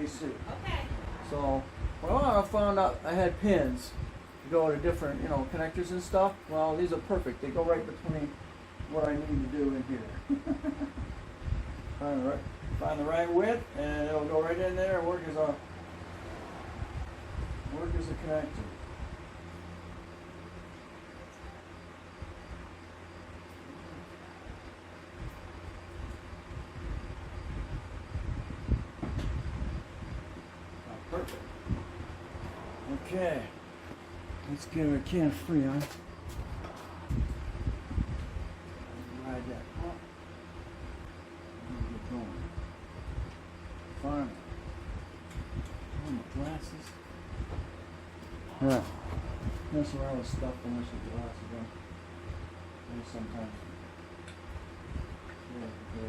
AC. Okay. So, well, I found out I had pins to go to different, you know, connectors and stuff. Well, these are perfect. They go right between what I need to do in here. Find the right width, and it'll go right in there and work as a connector. Perfect. Okay, let's get our can free on. Ride that up. And get going. Finally. Oh, my glasses. Yeah. Mess around with stuff unless your glasses on. Maybe sometimes. There we go.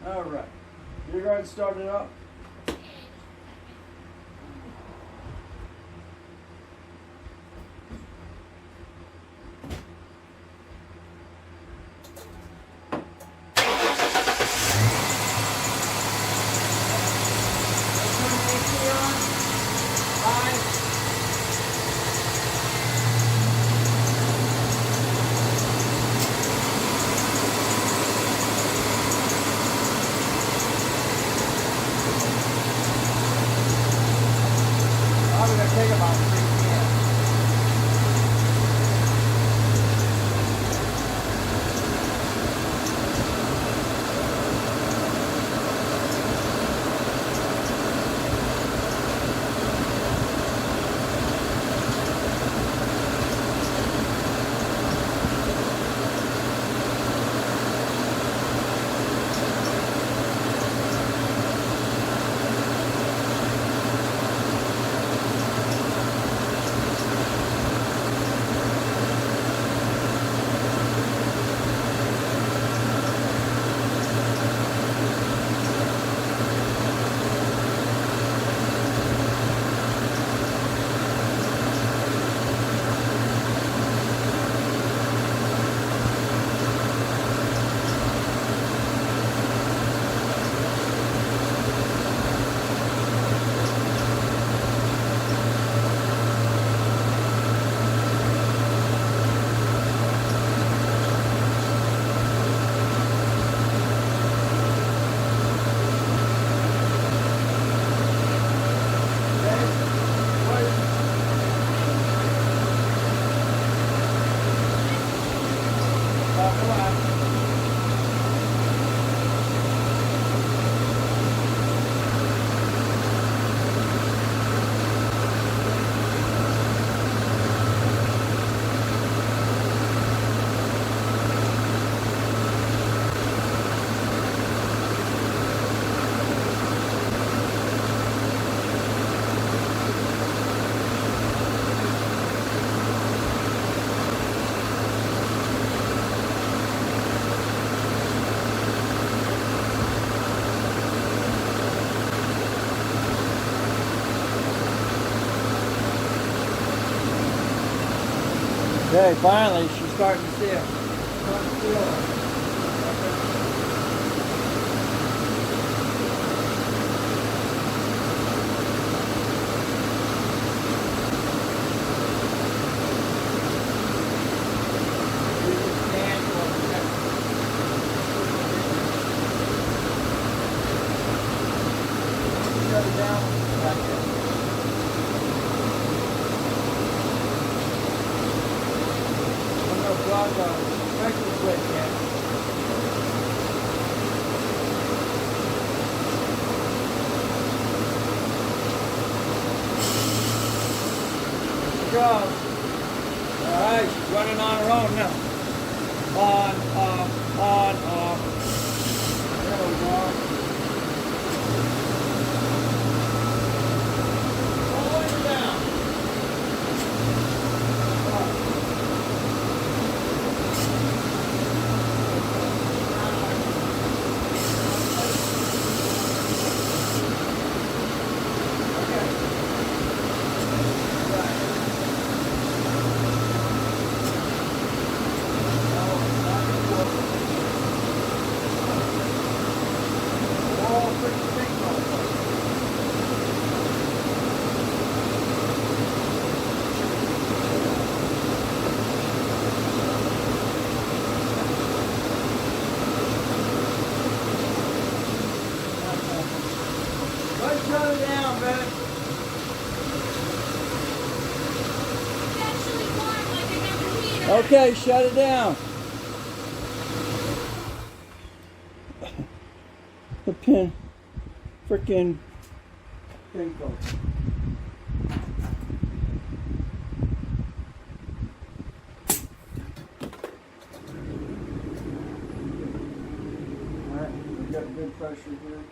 All right, you go ahead and start it up. Take about 3 cans. Okay, finally she's starting to seal. Alright, she's running on her own now. On, off. There we go. All the way down. Okay. Okay, shut it down. The pin, freaking pin code. All right, we got good pressure here.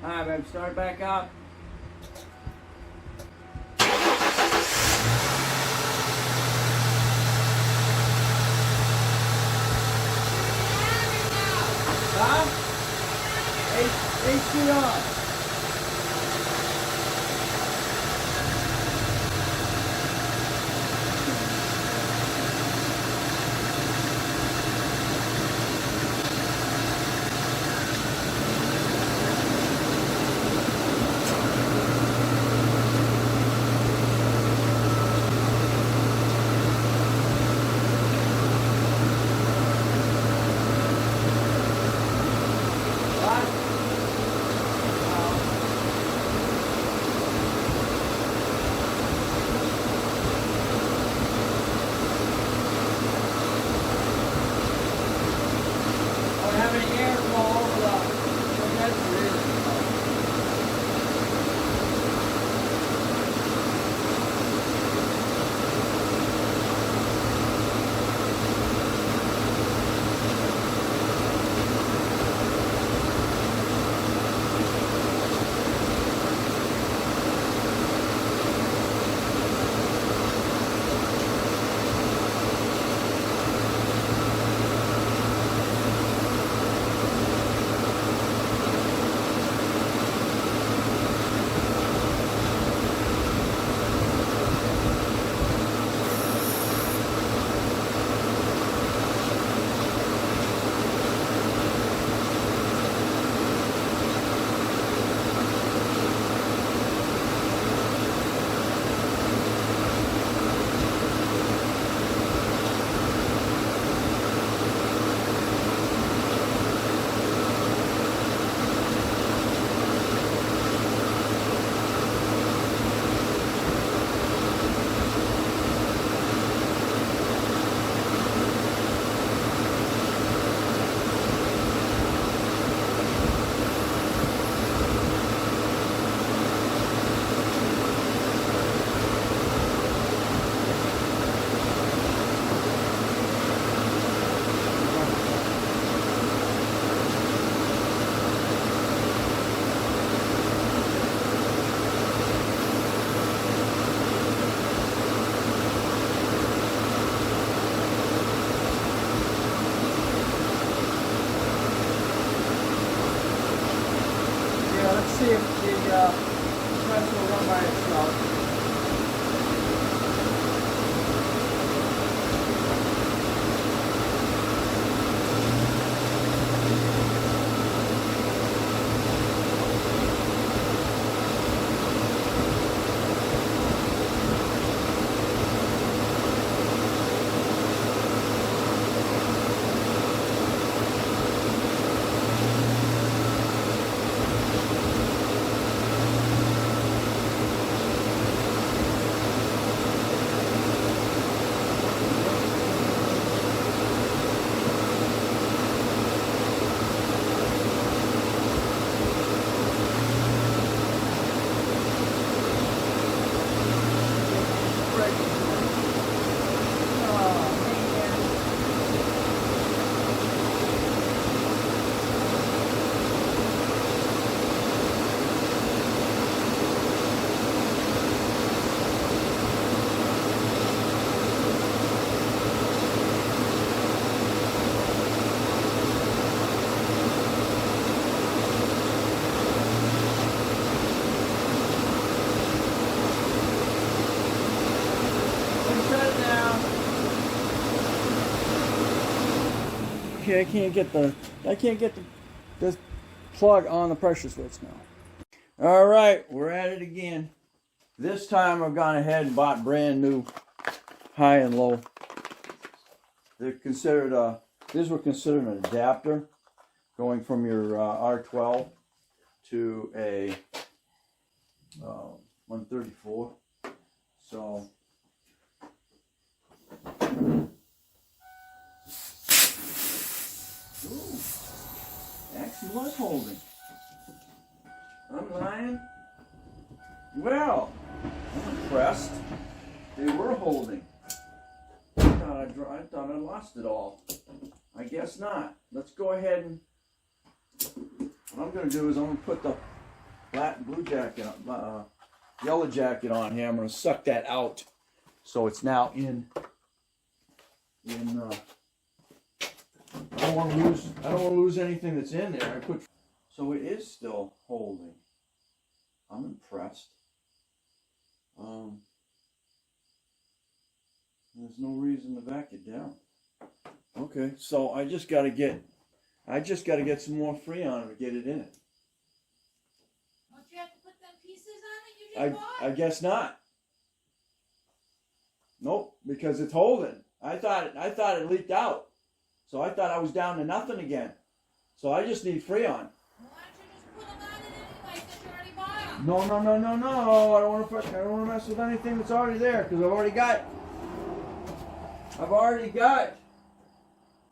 All right, babe, start back up. Huh? AC on. See if the press will run by itself. Okay, I can't get this plug on the pressure switch now. All right, we're at it again. This time I've gone ahead and bought brand new high and low. They're considered these were considered an adapter going from your R12 to a 134. So ooh, actually was holding. I'm lying. Well, I'm impressed. They were holding. I thought I lost it all. I guess not. Let's go ahead and what I'm going to do is I'm going to put the black and blue jacket, yellow jacket on here. I'm going to suck that out so it's now in. I don't want to lose anything that's in there. So it is still holding. I'm impressed. There's no reason to back it down. Okay, so I just got to get some more Freon to get it in it. Don't you have to put them pieces on it you just bought? I guess not. Nope, because it's holding. I thought it leaked out, so I thought I was down to nothing again. So I just need Freon. Well, why don't you just put them on it anyway since you already bought them? No. I don't want to mess with anything that's already there because I've already got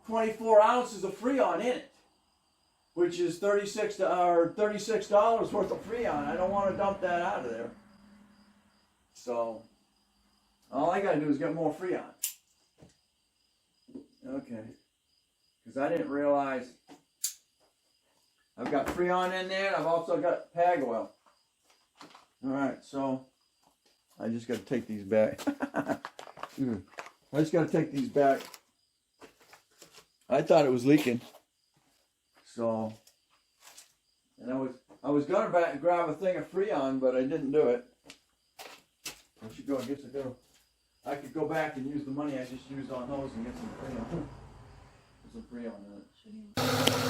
24 ounces of Freon in it, which is $36 worth of Freon. I don't want to dump that out of there. So all I got to do is get more Freon. Okay, because I didn't realize I've got Freon in there. I've also got PAG oil. All right, so I just got to take these back. I just got to take these back. I thought it was leaking. So, and I was gonna grab a thing of Freon, but I didn't do it. I should go. I guess I could go back and use the money I just used on those and get some Freon. Put some Freon in it.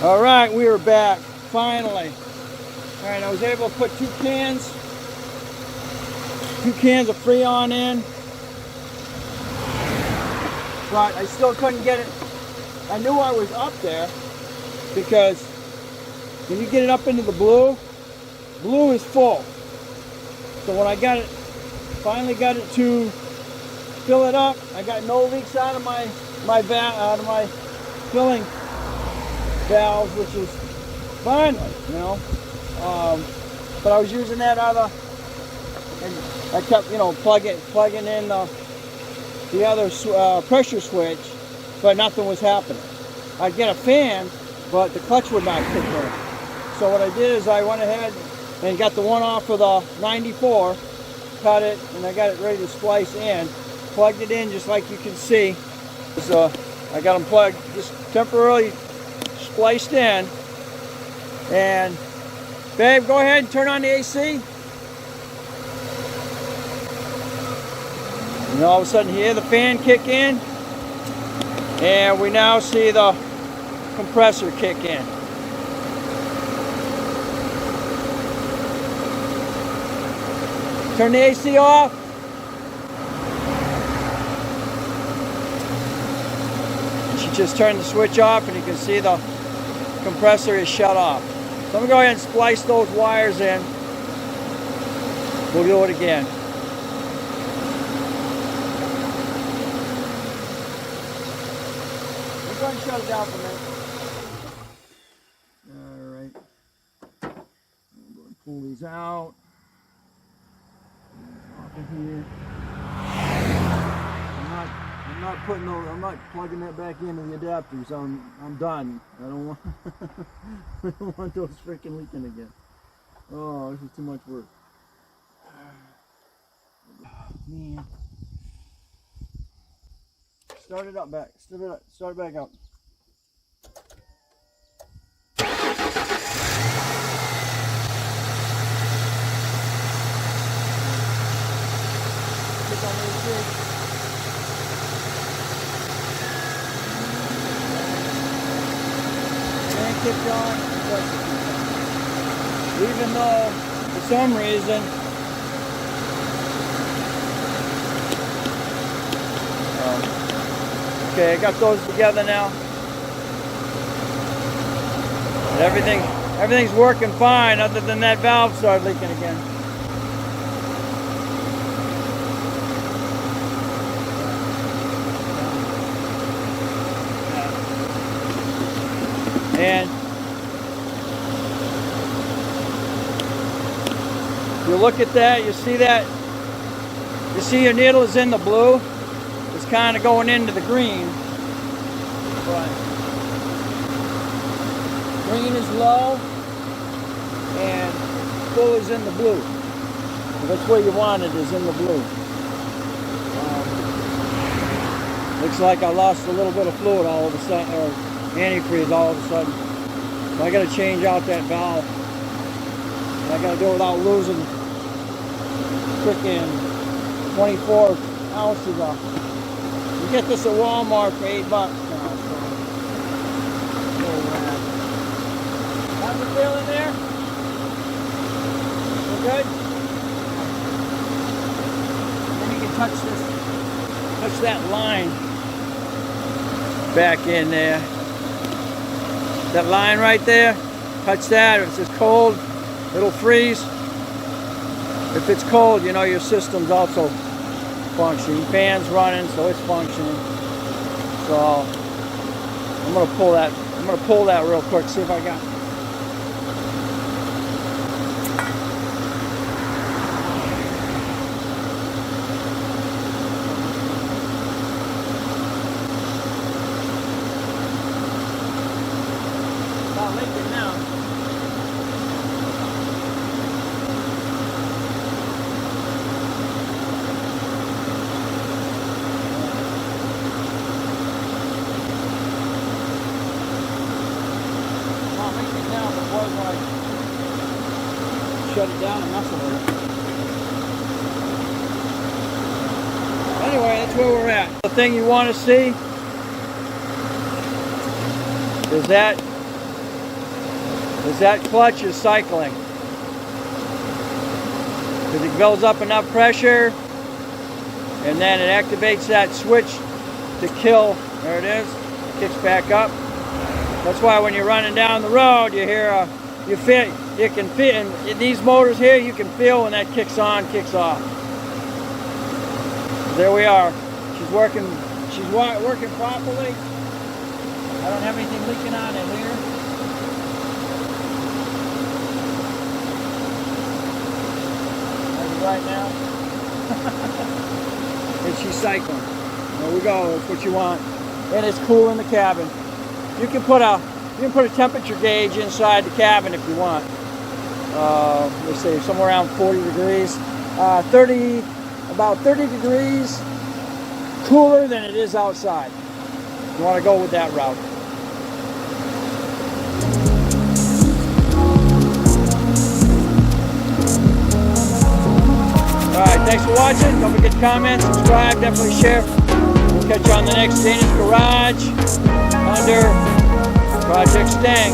All right, we are back finally. All right, I was able to put two cans of Freon in, but I still couldn't get it. I knew I was up there because when you get it up into the blue is full. So when I finally got it to fill it up, I got no leaks out of my filling valves, which is fine, you know. But I was using that other, and I kept, plugging in the other pressure switch, but nothing was happening. I'd get a fan, but the clutch would not kick in. So what I did is I went ahead and got the one off of the 94, cut it, and I got it ready to splice in. Plugged it in just like you can see. So I got them plugged, just temporarily spliced in. And babe, go ahead and turn on the AC. And all of a sudden you hear the fan kick in. And we now see the compressor kick in. Turn the AC off. She just turned the switch off and you can see the compressor is shut off. So I'm going to go ahead and splice those wires in. We'll do it again. We're going to shut it down for a minute. Alright. I'm going to pull these out. Off of here. I'm not plugging that back into the adapters. I'm done. I don't want I don't want those freaking leaking again. Oh, this is too much work. Oh, man. Start it back up. Click on the AC. Kept on, even though for some reason Okay, I got those together now. And everything's working fine other than that valve started leaking again. And you look at that, you see your needle is in the blue. It's kind of going into the green. But green is low and full is in the blue. So that's where you want it, is in the blue. Looks like I lost a little bit of fluid all of a sudden, or antifreeze all of a sudden. So I got to change out that valve. And I got to do it without losing freaking 24 ounces off. You get this at Walmart for $8 now. So. How's it feeling there? Feel good? Then you can touch that line back in there. That line right there, touch that. If it's cold, it'll freeze. If it's cold, you know your system's also functioning. Fan's running, so it's functioning. So I'm gonna pull that real quick, see if I got. Not leaking now. Shut it down and messing with it. Anyway, that's where we're at. The thing you want to see is that clutch is cycling. Because it builds up enough pressure and then it activates that switch to kill. There it is. It kicks back up. That's why when you're running down the road, you hear you can feel in these motors here, you can feel when that kicks on, kicks off. There we are. She's working properly. I don't have anything leaking on in here. Right now. And she's cycling. There we go. That's what you want. And it's cool in the cabin. You can put a temperature gauge inside the cabin if you want. Let's say somewhere around 40 degrees. About 30 degrees cooler than it is outside. You want to go with that route. Alright, thanks for watching. Don't forget to comment, subscribe, definitely share. We'll catch you on the next Dana's Garage under Project Stang.